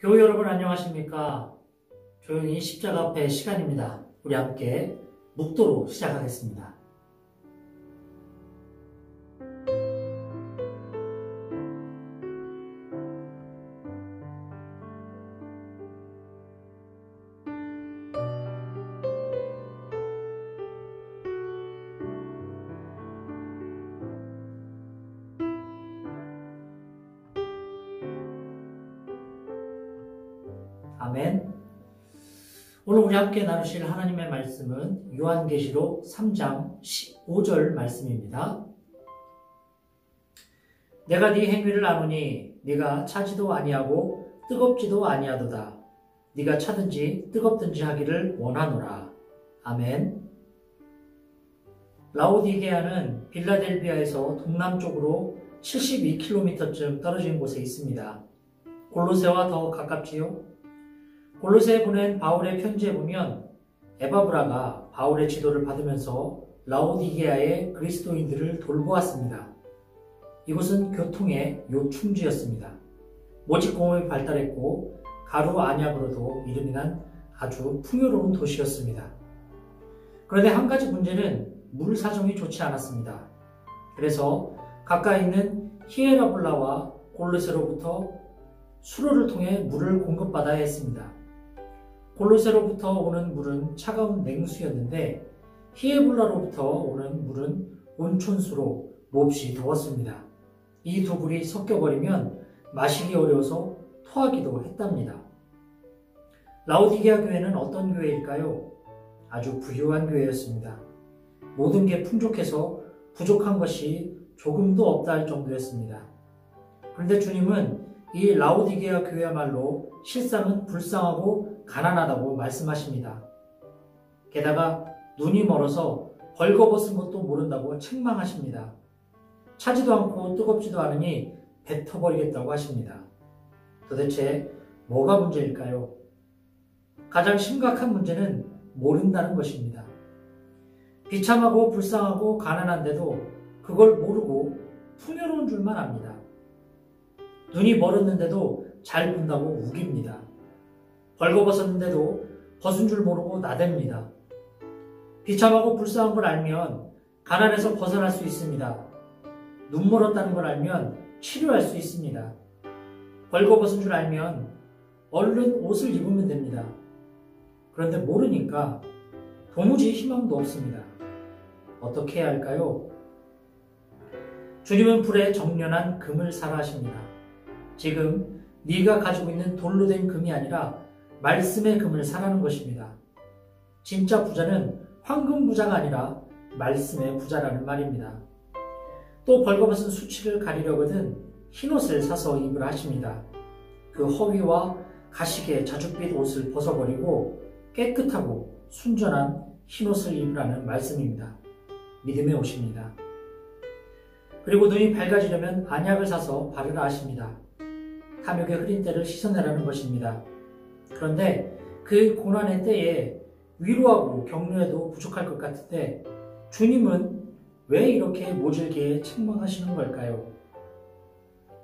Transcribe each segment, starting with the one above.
교우 여러분 안녕하십니까? 조용히 십자가 앞에 시간입니다. 우리 함께 묵도로 시작하겠습니다. 아멘. 오늘 우리 함께 나누실 하나님의 말씀은 요한계시록 3장 15절 말씀입니다. 내가 네 행위를 아노니 네가 차지도 아니하고 뜨겁지도 아니하도다. 네가 차든지 뜨겁든지 하기를 원하노라. 아멘. 라오디게아는 빌라델비아에서 동남쪽으로 72km쯤 떨어진 곳에 있습니다. 골로새와 더 가깝지요? 골로새에 보낸 바울의 편지에 보면 에바브라가 바울의 지도를 받으면서 라오디게아의 그리스도인들을 돌보았습니다. 이곳은 교통의 요충지였습니다. 모직공업이 발달했고 가루 안약으로도 이름이 난 아주 풍요로운 도시였습니다. 그런데 한 가지 문제는 물 사정이 좋지 않았습니다. 그래서 가까이 있는 히에라볼라와 골로새로부터 수로를 통해 물을 공급받아야 했습니다. 골로새로부터 오는 물은 차가운 냉수였는데 히에볼라로부터 오는 물은 온천수로 몹시 더웠습니다. 이 두 불이 섞여버리면 마시기 어려워서 토하기도 했답니다. 라오디게아 교회는 어떤 교회일까요? 아주 부유한 교회였습니다. 모든 게 풍족해서 부족한 것이 조금도 없다 할 정도였습니다. 그런데 주님은 이 라오디게아 교회야말로 실상은 불쌍하고 가난하다고 말씀하십니다. 게다가 눈이 멀어서 벌거벗은 것도 모른다고 책망하십니다. 차지도 않고 뜨겁지도 않으니 뱉어버리겠다고 하십니다. 도대체 뭐가 문제일까요? 가장 심각한 문제는 모른다는 것입니다. 비참하고 불쌍하고 가난한데도 그걸 모르고 풍요로운 줄만 압니다. 눈이 멀었는데도 잘 본다고 우깁니다. 벌거벗었는데도 벗은 줄 모르고 나댑니다. 비참하고 불쌍한 걸 알면 가난에서 벗어날 수 있습니다. 눈 멀었다는 걸 알면 치료할 수 있습니다. 벌거벗은 줄 알면 얼른 옷을 입으면 됩니다. 그런데 모르니까 도무지 희망도 없습니다. 어떻게 해야 할까요? 주님은 불에 정련한 금을 사라 하십니다. 지금 네가 가지고 있는 돌로 된 금이 아니라 말씀의 금을 사라는 것입니다. 진짜 부자는 황금 부자가 아니라 말씀의 부자라는 말입니다. 또 벌거벗은 수치를 가리려거든 흰옷을 사서 입으라 하십니다. 그 허위와 가시게 자줏빛 옷을 벗어버리고 깨끗하고 순전한 흰옷을 입으라는 말씀입니다. 믿음의 옷입니다. 그리고 눈이 밝아지려면 안약을 사서 바르라 하십니다. 탐욕의 흐린 때를 씻어내라는 것입니다. 그런데 그 고난의 때에 위로하고 격려해도 부족할 것 같은데 주님은 왜 이렇게 모질게 책망하시는 걸까요?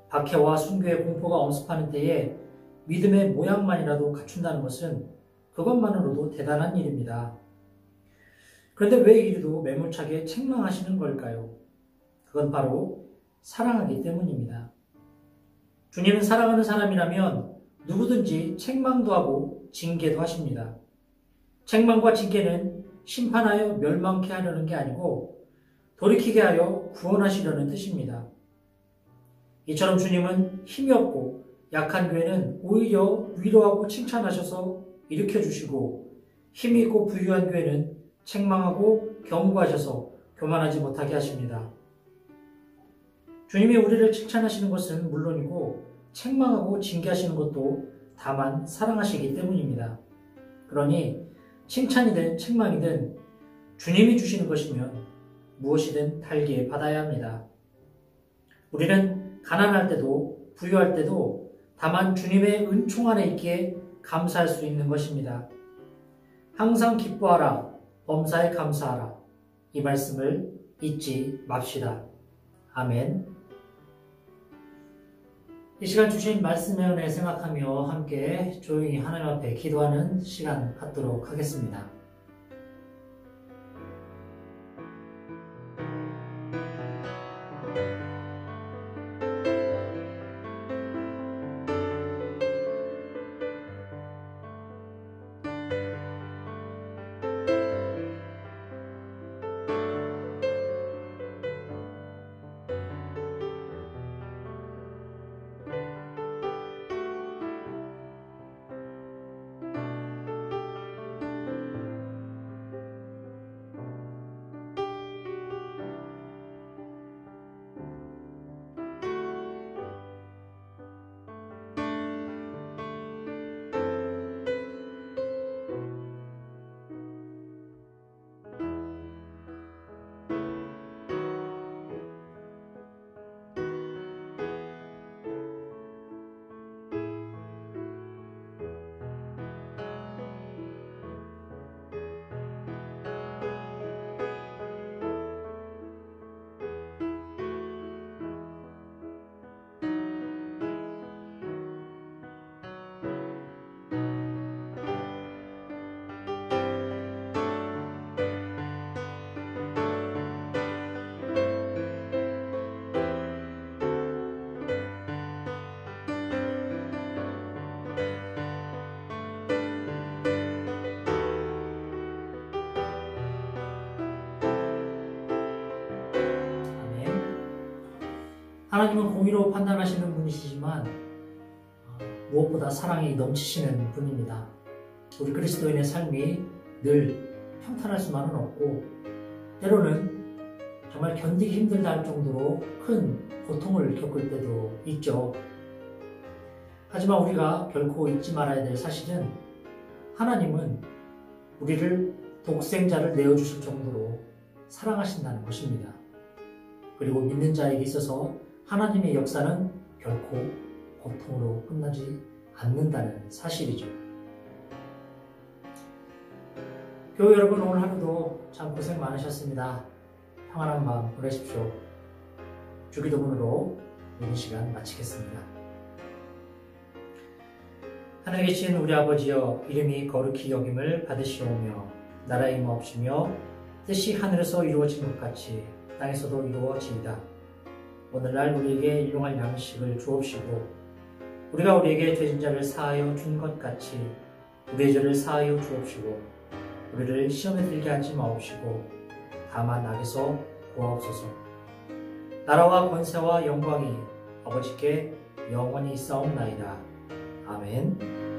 박해와 순교의 공포가 엄습하는 때에 믿음의 모양만이라도 갖춘다는 것은 그것만으로도 대단한 일입니다. 그런데 왜 이리도 매몰차게 책망하시는 걸까요? 그건 바로 사랑하기 때문입니다. 주님은 사랑하는 사람이라면 누구든지 책망도 하고 징계도 하십니다. 책망과 징계는 심판하여 멸망케 하려는 게 아니고 돌이키게 하여 구원하시려는 뜻입니다. 이처럼 주님은 힘이 없고 약한 교회는 오히려 위로하고 칭찬하셔서 일으켜주시고 힘이 있고 부유한 교회는 책망하고 경고하셔서 교만하지 못하게 하십니다. 주님이 우리를 칭찬하시는 것은 물론이고 책망하고 징계하시는 것도 다만 사랑하시기 때문입니다. 그러니 칭찬이든 책망이든 주님이 주시는 것이면 무엇이든 달게 받아야 합니다. 우리는 가난할 때도 부유할 때도 다만 주님의 은총 안에 있기에 감사할 수 있는 것입니다. 항상 기뻐하라, 범사에 감사하라. 이 말씀을 잊지 맙시다. 아멘. 이 시간 주신 말씀의 은혜 생각하며 함께 조용히 하나님 앞에 기도하는 시간 갖도록 하겠습니다. 하나님은 공의로 판단하시는 분이시지만 무엇보다 사랑이 넘치시는 분입니다. 우리 그리스도인의 삶이 늘 평탄할 수만은 없고 때로는 정말 견디기 힘들다 할 정도로 큰 고통을 겪을 때도 있죠. 하지만 우리가 결코 잊지 말아야 될 사실은 하나님은 우리를 독생자를 내어주실 정도로 사랑하신다는 것입니다. 그리고 믿는 자에게 있어서 하나님의 역사는 결코 고통으로 끝나지 않는다는 사실이죠. 교회 여러분, 오늘 하루도 참 고생 많으셨습니다. 평안한 마음 보내십시오. 주기도문으로 오늘 시간 마치겠습니다. 하늘에 계신 우리 아버지여, 이름이 거룩히 여김을 받으시오며 나라의 임하옵시며 뜻이 하늘에서 이루어진 것 같이 땅에서도 이루어지이다. 오늘날 우리에게 일용할 양식을 주옵시고 우리가 우리에게 죄진 자를 사하여 준 것 같이 우리의 죄를 사하여 주옵시고 우리를 시험에 들게 하지 마옵시고 다만 악에서 구하옵소서. 나라와 권세와 영광이 아버지께 영원히 있사옵나이다. 아멘.